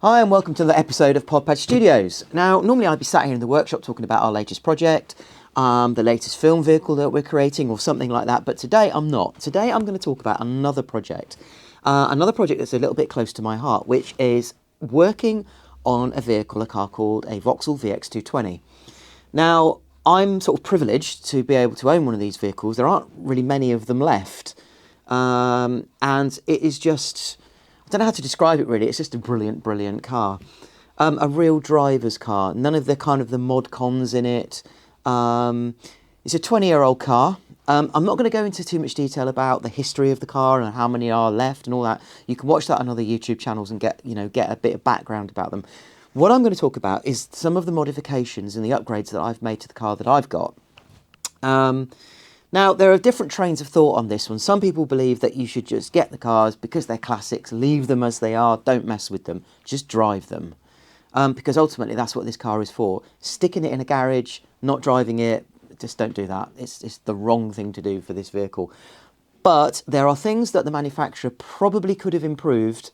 Hi and welcome to the episode of Podpad Studios. Now, normally I'd be sat here in the workshop talking about our latest project, the latest film vehicle that we're creating or something like that, but today I'm not. Today I'm going to talk about another project that's a little bit close to my heart, which is working on a car called a Vauxhall VX220. Now, I'm sort of privileged to be able to own one of these vehicles. There aren't really many of them left, and it is just... I don't know how to describe it really. It's just a brilliant, brilliant car. A real driver's car. None of the mod cons in it. It's a 20-year-old car. I'm not going to go into too much detail about the history of the car and how many are left and all that. You can watch that on other YouTube channels and get a bit of background about them. What I'm going to talk about is some of the modifications and the upgrades that I've made to the car that I've got. Now, there are different trains of thought on this one. Some people believe that you should just get the cars because they're classics, leave them as they are, don't mess with them, just drive them. Because ultimately that's what this car is for. Sticking it in a garage, not driving it, just don't do that. It's the wrong thing to do for this vehicle. But there are things that the manufacturer probably could have improved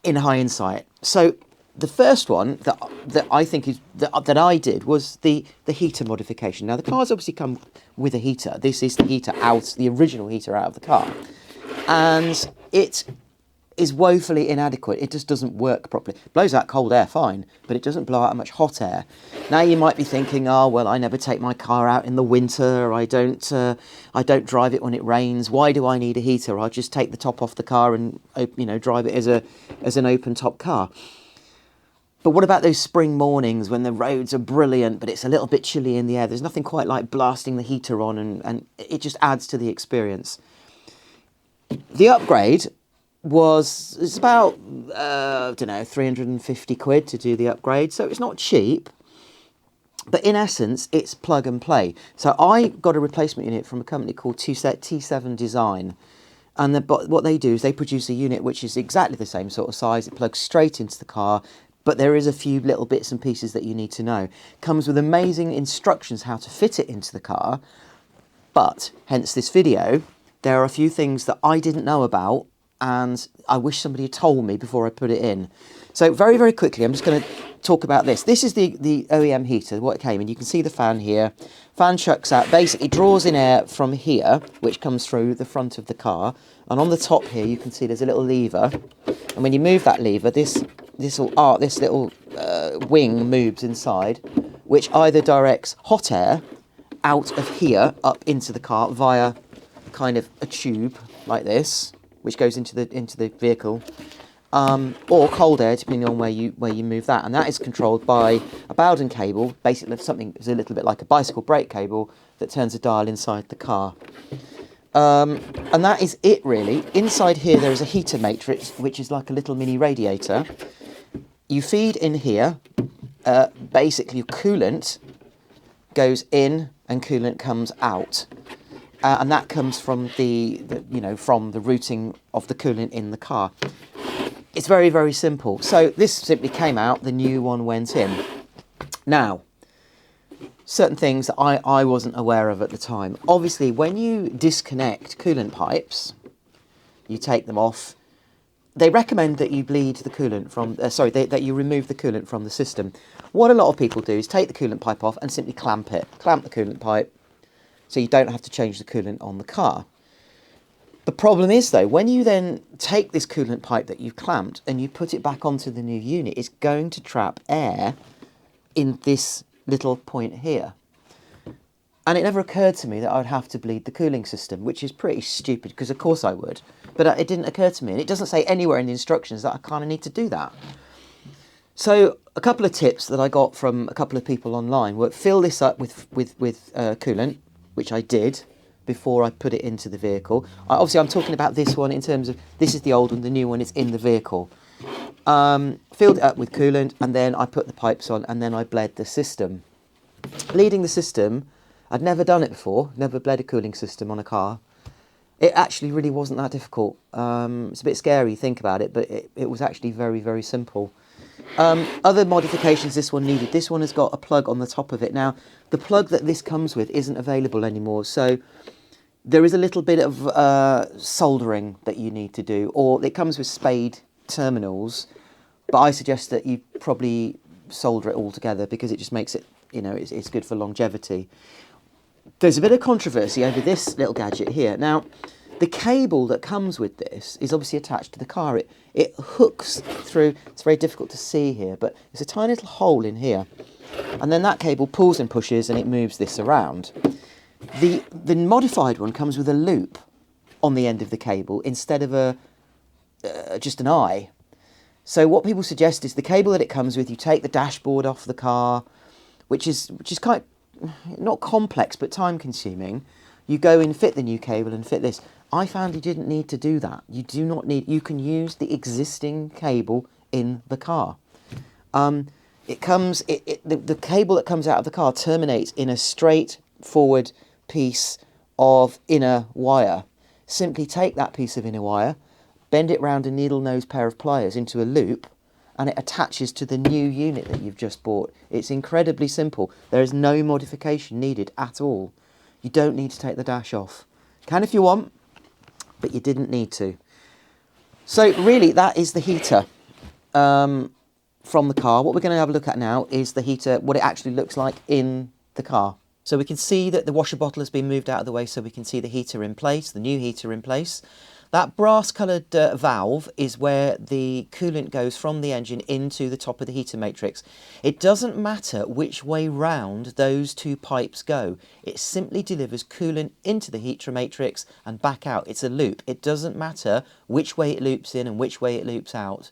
in hindsight. So the first one that I think is that I did was the heater modification. Now the car's obviously come with a heater. This is the heater out, the original heater out of the car, and it is woefully inadequate. It just doesn't work properly. It blows out cold air fine, but it doesn't blow out much hot air. Now you might be thinking, oh well, I never take my car out in the winter. I don't drive it when it rains. Why do I need a heater? I'll just take the top off the car and drive it as an open top car. But what about those spring mornings when the roads are brilliant, but it's a little bit chilly in the air? There's nothing quite like blasting the heater on, and it just adds to the experience. The upgrade it's about, 350 quid to do the upgrade. So it's not cheap, but in essence, it's plug and play. So I got a replacement unit from a company called T7 Design. And what they do is they produce a unit which is exactly the same sort of size. It plugs straight into the car. But there is a few little bits and pieces that you need to know. Comes with amazing instructions how to fit it into the car. But, hence this video, there are a few things that I didn't know about and I wish somebody had told me before I put it in. So very, very quickly, I'm just going to talk about this. This is the OEM heater, what it came in. You can see the fan here. Fan chucks out, basically draws in air from here, which comes through the front of the car. And on the top here, you can see there's a little lever. And when you move that lever, this little wing moves inside, which either directs hot air out of here up into the car via kind of a tube like this, which goes into the vehicle, or cold air depending on where you move that, and that is controlled by a Bowden cable, basically something is a little bit like a bicycle brake cable that turns a dial inside the car. And that is it really. Inside here there is a heater matrix, which is like a little mini radiator. You feed in here, basically coolant goes in and coolant comes out. And that comes from from the routing of the coolant in the car. It's very, very simple. So this simply came out, the new one went in. Now, certain things that I wasn't aware of at the time. Obviously, when you disconnect coolant pipes, you take them off. They recommend that you bleed the coolant from, that you remove the coolant from the system. What a lot of people do is take the coolant pipe off and simply clamp the coolant pipe, so you don't have to change the coolant on the car. The problem is though, when you then take this coolant pipe that you've clamped and you put it back onto the new unit, it's going to trap air in this little point here. And it never occurred to me that I would have to bleed the cooling system, which is pretty stupid because of course I would. But it didn't occur to me, and it doesn't say anywhere in the instructions that I kind of need to do that. So a couple of tips that I got from a couple of people online were fill this up with coolant, which I did before I put it into the vehicle. Obviously I'm talking about this one in terms of, this is the old one, the new one is in the vehicle. Filled it up with coolant, and then I put the pipes on, and then I bled the system. Bleeding the system, I'd never done it before, never bled a cooling system on a car. It actually really wasn't that difficult. It's a bit scary, think about it, but it was actually very, very simple. Other modifications this one needed. This one has got a plug on the top of it. Now, the plug that this comes with isn't available anymore, so there is a little bit of soldering that you need to do, or it comes with spade terminals, But I suggest that you probably solder it all together because it just makes it, you know, it's good for longevity. There's a bit of controversy over this little gadget here. Now, the cable that comes with this is obviously attached to the car. It hooks through, it's very difficult to see here, but there's a tiny little hole in here. And then that cable pulls and pushes and it moves this around. The modified one comes with a loop on the end of the cable instead of just an eye. So what people suggest is the cable that it comes with, you take the dashboard off the car, which is quite, not complex, but time consuming. You go in, fit the new cable and fit this. I found you didn't need to do that. You do not need, you can use the existing cable in the car. The cable that comes out of the car terminates in a straightforward piece of inner wire. Simply take that piece of inner wire, bend it round a needle nose pair of pliers into a loop, and it attaches to the new unit that you've just bought. It's incredibly simple. There is no modification needed at all. You don't need to take the dash off. Can if you want, but you didn't need to. So really, that is the heater from the car. What we're going to have a look at now is the heater, what it actually looks like in the car. So we can see that the washer bottle has been moved out of the way, so we can see the heater in place, the new heater in place. That brass coloured valve is where the coolant goes from the engine into the top of the heater matrix. It doesn't matter which way round those two pipes go. It simply delivers coolant into the heater matrix and back out. It's a loop. It doesn't matter which way it loops in and which way it loops out.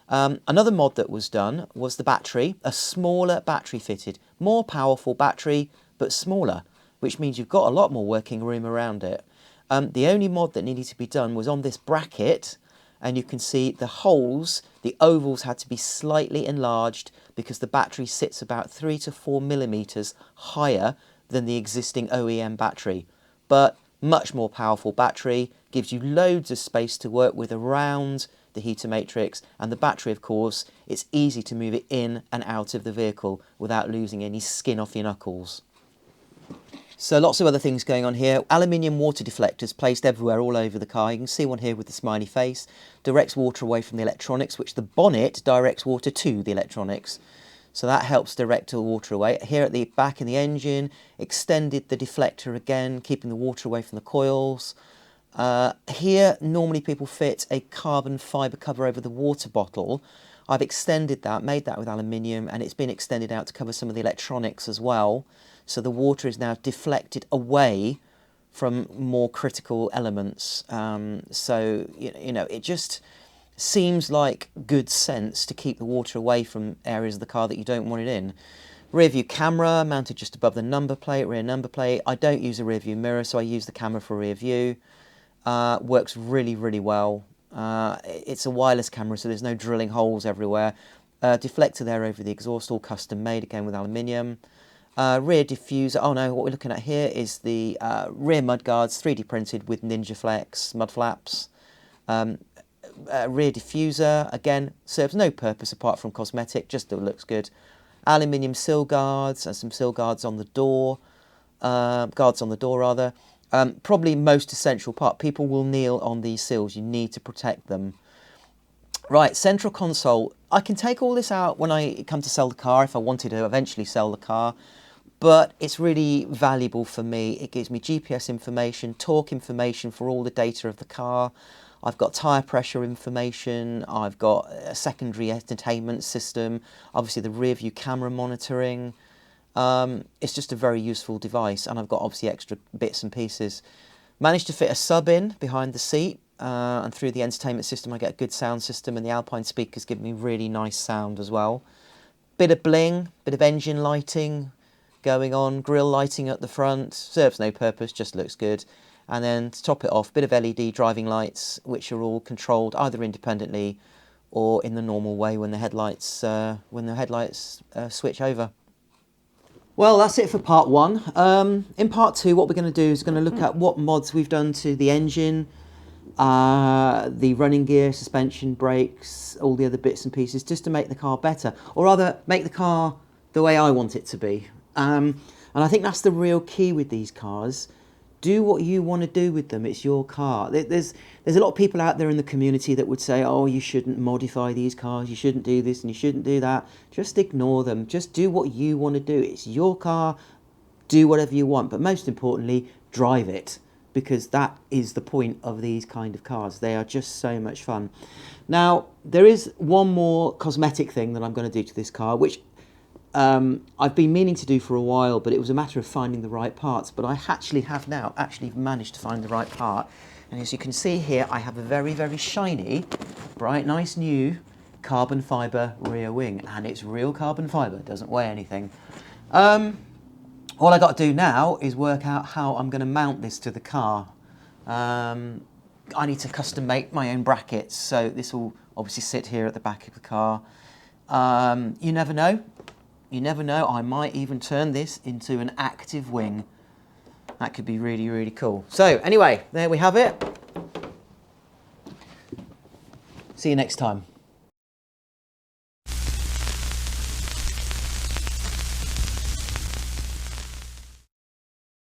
Another mod that was done was the battery, a smaller battery fitted, more powerful battery but smaller, which means you've got a lot more working room around it. The only mod that needed to be done was on this bracket, and you can see the holes, the ovals had to be slightly enlarged because the battery sits about 3 to 4 millimeters higher than the existing OEM battery. But much more powerful battery, gives you loads of space to work with around the heater matrix, and the battery, of course, it's easy to move it in and out of the vehicle without losing any skin off your knuckles. So lots of other things going on here. Aluminium water deflectors placed everywhere all over the car. You can see one here with the smiley face. Directs water away from the electronics, which the bonnet directs water to the electronics. So that helps direct the water away. Here at the back in the engine, extended the deflector again, keeping the water away from the coils. Here, normally people fit a carbon fibre cover over the water bottle. I've extended that, made that with aluminium, and it's been extended out to cover some of the electronics as well. So the water is now deflected away from more critical elements. So, you know, it just seems like good sense to keep the water away from areas of the car that you don't want it in. Rear view camera mounted just above the number plate, rear number plate. I don't use a rear view mirror, so I use the camera for rear view. Works really, really well. It's a wireless camera, so there's no drilling holes everywhere. Deflector there over the exhaust, all custom made, again with aluminium. Rear diffuser, oh no, what we're looking at here is the rear mudguards, 3D printed with Ninjaflex mud flaps. Rear diffuser, again, serves no purpose apart from cosmetic, just that it looks good. Aluminium sill guards, and some sill guards on the door, rather. Probably most essential part, people will kneel on these sills, you need to protect them. Right, central console. I can take all this out when I come to sell the car if I wanted to eventually sell the car, but it's really valuable for me. It gives me GPS information, torque information for all the data of the car. I've got tyre pressure information, I've got a secondary entertainment system, obviously the rear view camera monitoring. It's just a very useful device, and I've got obviously extra bits and pieces. Managed to fit a sub in behind the seat, and through the entertainment system I get a good sound system, and the Alpine speakers give me really nice sound as well. Bit of bling, bit of engine lighting going on, grille lighting at the front, serves no purpose, just looks good. And then to top it off, bit of LED driving lights, which are all controlled either independently or in the normal way when the headlights switch over. Well, that's it for part one. In part two, what we're going to do is going to look at what mods we've done to the engine, the running gear, suspension, brakes, all the other bits and pieces, just to make the car better, or rather make the car the way I want it to be. And I think that's the real key with these cars. Do what you want to do with them. It's your car. There's a lot of people out there in the community that would say, oh, you shouldn't modify these cars, you shouldn't do this and you shouldn't do that. Just ignore them. Just do what you want to do. It's your car. Do whatever you want. But most importantly, drive it, because that is the point of these kind of cars. They are just so much fun. Now, there is one more cosmetic thing that I'm going to do to this car, which I've been meaning to do for a while, but it was a matter of finding the right parts. But I actually have now managed to find the right part. And as you can see here, I have a very, very shiny, bright, nice new carbon fibre rear wing. And it's real carbon fibre, it doesn't weigh anything. All I got to do now is work out how I'm going to mount this to the car. I need to custom make my own brackets, so this will obviously sit here at the back of the car. You never know. You never know, I might even turn this into an active wing. That could be really, really cool. So anyway, there we have it. See you next time.